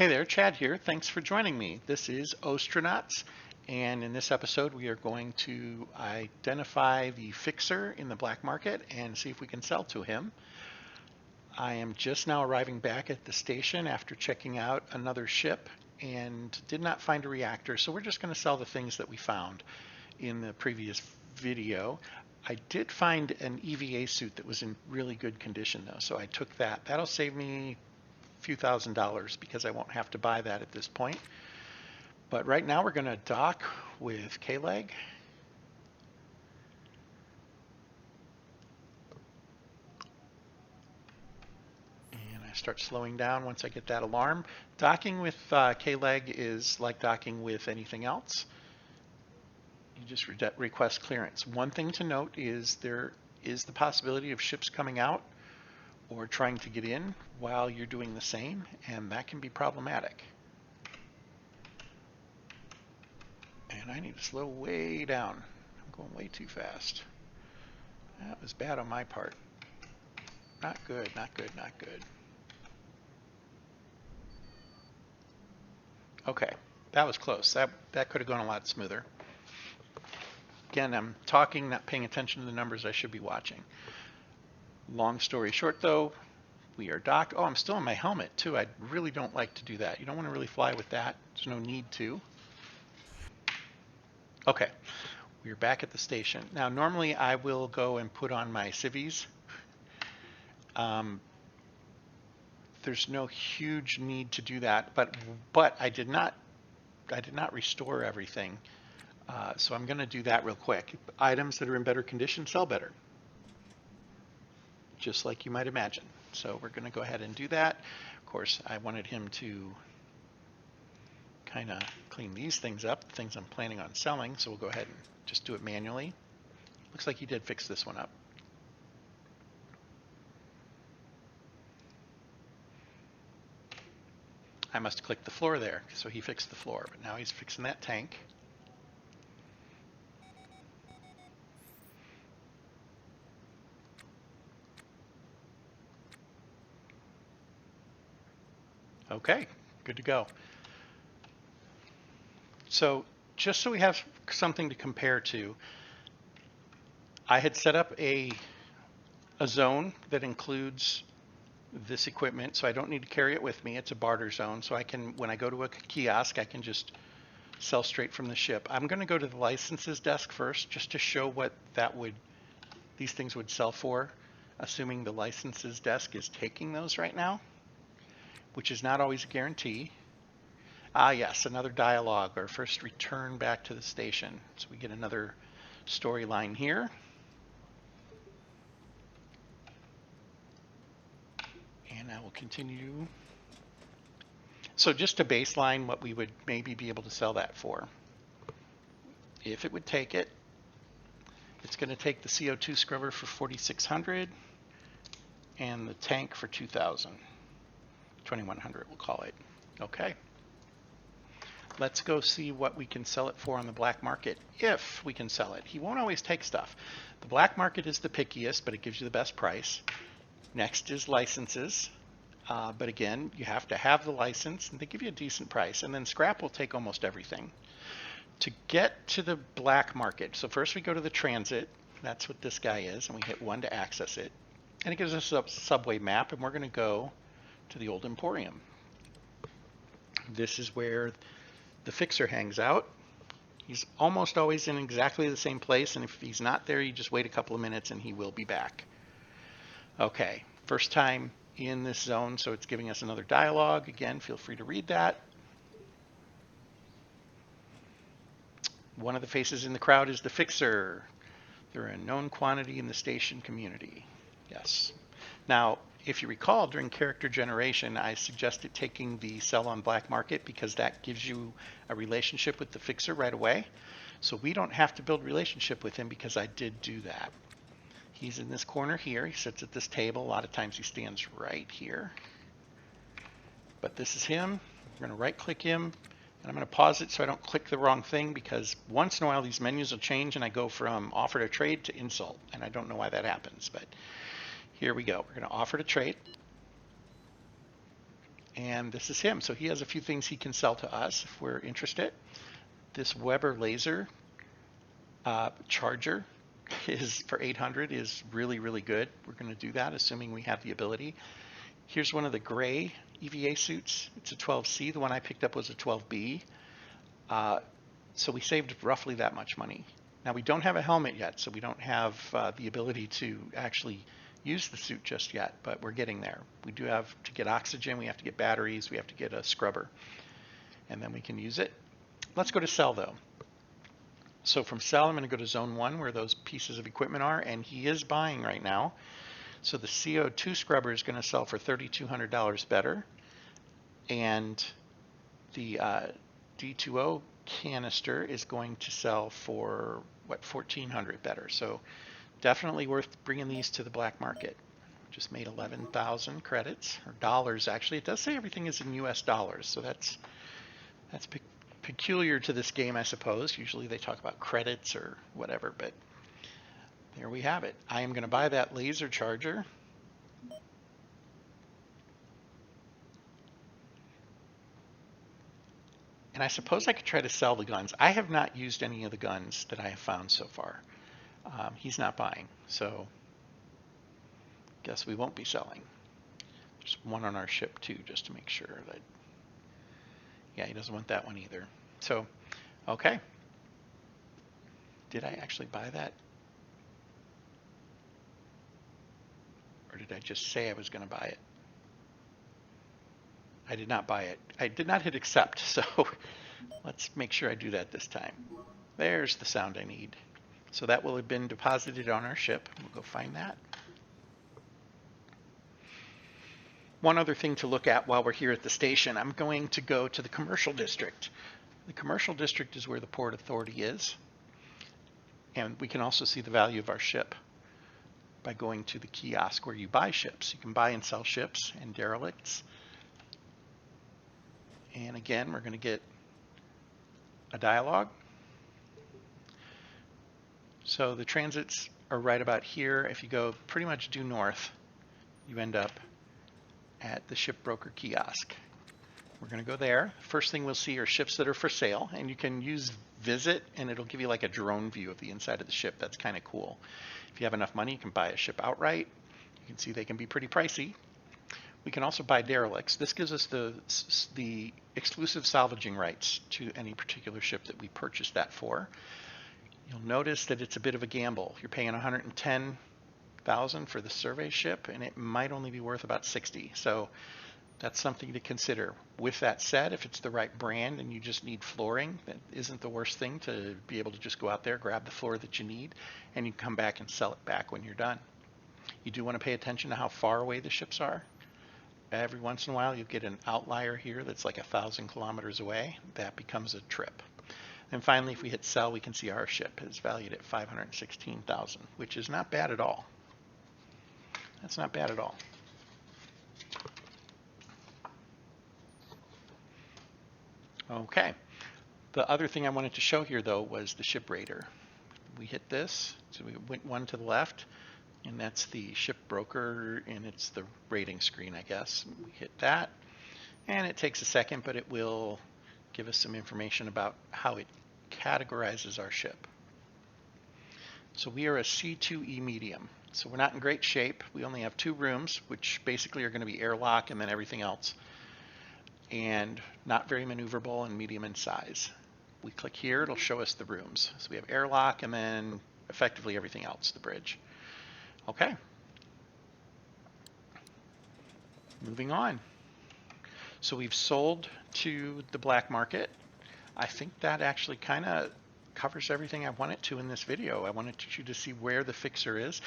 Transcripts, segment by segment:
Hey there, Chad here. Thanks for joining me. This is Ostranauts, and in this episode we are going to identify the fixer in the black market and see if we can sell to him. I am just now arriving back at the station after checking out another ship and did not find a reactor, so we're just going to sell the things that we found in the previous video. I did find an EVA suit that was in really good condition though, so I took that. That'll save me few $1,000s because I won't have to buy that at this point. But right now we're going to dock with K-Leg. And I start slowing down once I get that alarm. Docking with K-Leg is like docking with anything else. You just request clearance. One thing to note is there is the possibility of ships coming out or trying to get in while you're doing the same, and that can be problematic. And I need to slow way down. I'm going way too fast. That was bad on my part. Not good, not good, not good. Okay, that was close. That could have gone a lot smoother. Again, I'm talking, not paying attention to the numbers I should be watching. Long story short though, we are docked. Oh, I'm still in my helmet too. I really don't like to do that. You don't want to really fly with that. There's no need to. Okay, we're back at the station. Now normally I will go and put on my civvies. There's no huge need to do that, but I did not restore everything. So I'm going to do that real quick. Items that are in better condition sell better, just like you might imagine. So we're going to go ahead and do that. Of course, I wanted him to kind of clean these things up, the things I'm planning on selling, so we'll go ahead and just do it manually. Looks like he did fix this one up. I must have clicked the floor there, so he fixed the floor, but now he's fixing that tank. Okay, good to go. So just so we have something to compare to, I had set up a zone that includes this equipment, so I don't need to carry it with me. It's a barter zone, so I can, when I go to a kiosk, I can just sell straight from the ship. I'm going to go to the licenses desk first, just to show what these things would sell for, assuming the licenses desk is taking those right now, which is not always a guarantee. Ah, yes, another dialogue, our first return back to the station. So we get another storyline here. And I will continue. So just to baseline what we would maybe be able to sell that for. If it would take it, it's going to take the CO2 scrubber for 4,600 and the tank for 2,000. 2,100 we'll call it. Okay. Let's go see what we can sell it for on the black market, if we can sell it. He won't always take stuff. The black market is the pickiest, but it gives you the best price. Next is licenses, but again, you have to have the license, and they give you a decent price. And then scrap will take almost everything. To get to the black market, so first we go to the transit. That's what this guy is, and we hit 1 to access it. And it gives us a subway map, and we're going to go to the old Emporium. This is where the fixer hangs out. He's almost always in exactly the same place, and if he's not there, you just wait a couple of minutes and he will be back. Okay, first time in this zone, so it's giving us another dialogue. Again, feel free to read that. One of the faces in the crowd is the fixer. They're a known quantity in the station community. Yes. Now, if you recall, during character generation, I suggested taking the sell on black market because that gives you a relationship with the fixer right away. So we don't have to build relationship with him because I did do that. He's in this corner here. He sits at this table. A lot of times he stands right here. But this is him. We're going to right click him. And I'm going to pause it so I don't click the wrong thing, because once in a while these menus will change and I go from offer to trade to insult. And I don't know why that happens, but here we go. We're going to offer to trade. And this is him. So he has a few things he can sell to us if we're interested. This Weber laser charger is for 800 is really, really good. We're going to do that, assuming we have the ability. Here's one of the gray EVA suits. It's a 12C. The one I picked up was a 12B. So we saved roughly that much money. Now we don't have a helmet yet, so we don't have the ability to actually use the suit just yet, but we're getting there. We do have to get oxygen, we have to get batteries, we have to get a scrubber, and then we can use it. Let's go to sell though. So from sell, I'm going to go to zone 1 where those pieces of equipment are, and he is buying right now. So the CO2 scrubber is going to sell for $3,200 better, and the D2O canister is going to sell for what, $1,400 better. So definitely worth bringing these to the black market. Just made 11,000 credits, or dollars actually. It does say everything is in US dollars, so that's peculiar to this game, I suppose. Usually they talk about credits or whatever, but there we have it. I am going to buy that laser charger. And I suppose I could try to sell the guns. I have not used any of the guns that I have found so far. He's not buying, so guess we won't be selling. Just one on our ship too, just to make sure that, yeah, he doesn't want that one either. So, okay. Did I actually buy that? Or did I just say I was going to buy it? I did not buy it. I did not hit accept, so let's make sure I do that this time. There's the sound I need. So that will have been deposited on our ship. We'll go find that. One other thing to look at while we're here at the station, I'm going to go to the commercial district. The commercial district is where the Port Authority is. And we can also see the value of our ship by going to the kiosk where you buy ships. You can buy and sell ships and derelicts. And again, we're going to get a dialogue. So the transits are right about here. If you go pretty much due north, you end up at the shipbroker kiosk. We're going to go there. First thing we'll see are ships that are for sale, and you can use visit and it'll give you like a drone view of the inside of the ship. That's kind of cool. If you have enough money, you can buy a ship outright. You can see they can be pretty pricey. We can also buy derelicts. This gives us the exclusive salvaging rights to any particular ship that we purchased that for. You'll notice that it's a bit of a gamble. You're paying $110,000 for the survey ship, and it might only be worth about $60,000. So that's something to consider. With that said, if it's the right brand and you just need flooring, that isn't the worst thing to be able to just go out there, grab the floor that you need, and you can come back and sell it back when you're done. You do want to pay attention to how far away the ships are. Every once in a while, you get an outlier here that's like 1,000 kilometers away. That becomes a trip. And finally, if we hit sell, we can see our ship is valued at $516,000, which is not bad at all. That's not bad at all. Okay. The other thing I wanted to show here, though, was the ship rater. We hit this, so we went one to the left, and that's the ship broker, and it's the rating screen, I guess. We hit that, and it takes a second, but it will give us some information about how it categorizes our ship. So we are a C2E medium. So we're not in great shape. We only have 2 rooms, which basically are going to be airlock and then everything else. And not very maneuverable and medium in size. We click here, it'll show us the rooms. So we have airlock and then effectively everything else, the bridge. Okay. Moving on. So we've sold to the black market. I think that actually kind of covers everything I wanted to in this video. I wanted you to see where the fixer is.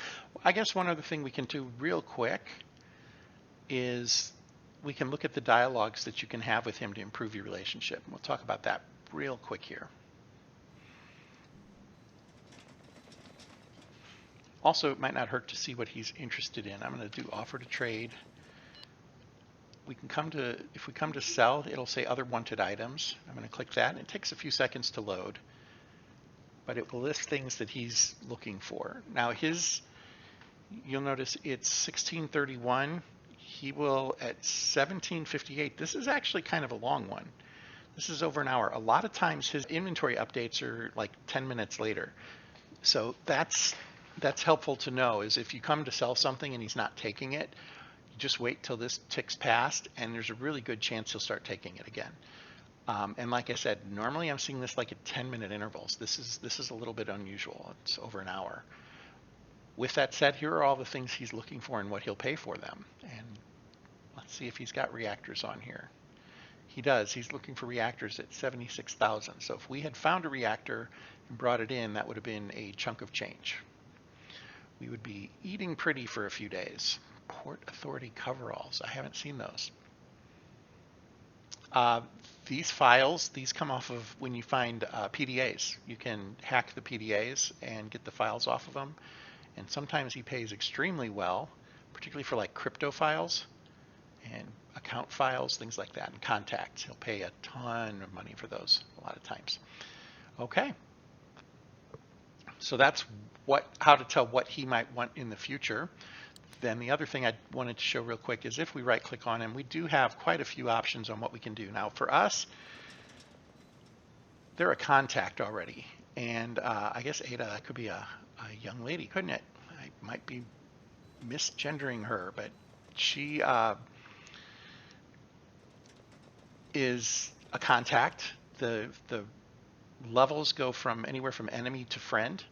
I guess one other thing we can do real quick is we can look at the dialogues that you can have with him to improve your relationship. We'll talk about that real quick here. Also, it might not hurt to see what he's interested in. I'm going to do offer to trade. We can come to, if we come to sell, it'll say other wanted items. I'm going to click that, and it takes a few seconds to load, but it will list things that he's looking for. Now you'll notice it's 1631. he will at 17:58. This is actually kind of a long one. This is over an hour. A lot of times his inventory updates are like 10 minutes later. So that's helpful to know, is if you come to sell something and he's not taking it, you just wait till this ticks past, and there's a really good chance he'll start taking it again. And like I said, normally I'm seeing this like at 10-minute intervals. This is a little bit unusual. It's over an hour. With that said, here are all the things he's looking for and what he'll pay for them. And let's see if he's got reactors on here. He does. He's looking for reactors at 76,000. So if we had found a reactor and brought it in, that would have been a chunk of change. We would be eating pretty for a few days. Port Authority coveralls. I haven't seen those. These files, these come off of when you find PDAs. You can hack the PDAs and get the files off of them. And sometimes he pays extremely well, particularly for like crypto files and account files, things like that, and contacts. He'll pay a ton of money for those a lot of times. Okay. So that's how to tell what he might want in the future. Then the other thing I wanted to show real quick is if we right click on him, we do have quite a few options on what we can do. Now for us, they're a contact already. And I guess Ada, that could be a young lady, couldn't it? I might be misgendering her, but she is a contact. The levels go from anywhere from enemy to friend.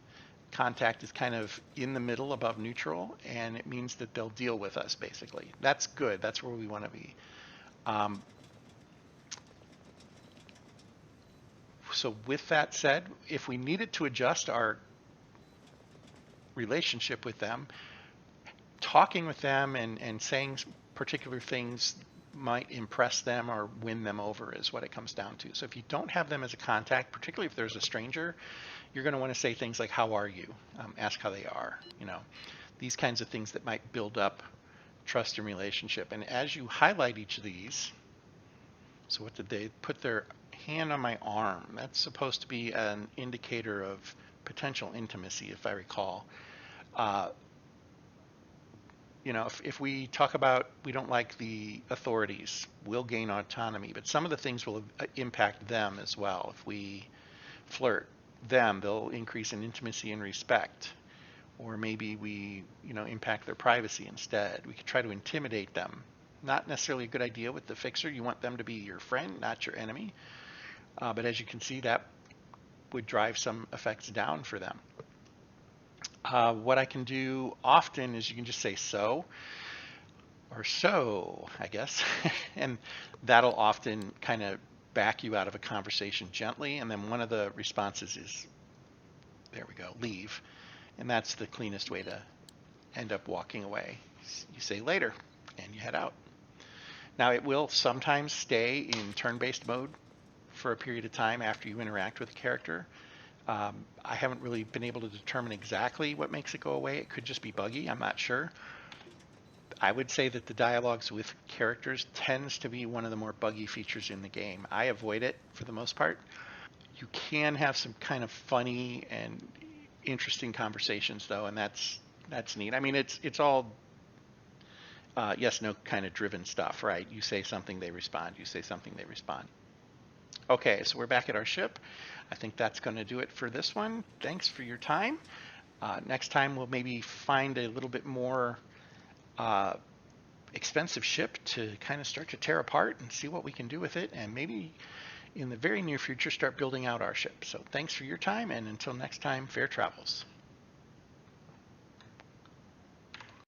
Contact is kind of in the middle above neutral, and it means that they'll deal with us basically. That's good. That's where we want to be. So with that said, if we needed to adjust our relationship with them, talking with them and saying particular things might impress them or win them over is what it comes down to. So if you don't have them as a contact, particularly if there's a stranger, you're going to want to say things like, how are you? Ask how they are, these kinds of things that might build up trust and relationship. And as you highlight each of these, so what did they put their hand on my arm? That's supposed to be an indicator of potential intimacy, if I recall. If we talk about we don't like the authorities, we'll gain autonomy, but some of the things will impact them as well. If we flirt them, they'll increase in intimacy and respect. Or maybe we, impact their privacy instead. We could try to intimidate them. Not necessarily a good idea with the fixer. You want them to be your friend, not your enemy. But as you can see, that would drive some effects down for them. What I can do often is you can just say so, or so, I guess, and that'll often kind of back you out of a conversation gently. And then one of the responses is, there we go, leave. And that's the cleanest way to end up walking away. You say later, and you head out. Now it will sometimes stay in turn-based mode for a period of time after you interact with a character. I haven't really been able to determine exactly what makes it go away. It could just be buggy, I'm not sure. I would say that the dialogues with characters tends to be one of the more buggy features in the game. I avoid it for the most part. You can have some kind of funny and interesting conversations though, and that's neat. I mean, it's all yes, no kind of driven stuff, right? You say something, they respond. You say something, they respond. Okay, so we're back at our ship. I think that's going to do it for this one. Thanks for your time. Next time we'll maybe find a little bit more expensive ship to kind of start to tear apart and see what we can do with it, and maybe in the very near future start building out our ship. So thanks for your time, and until next time, fair travels.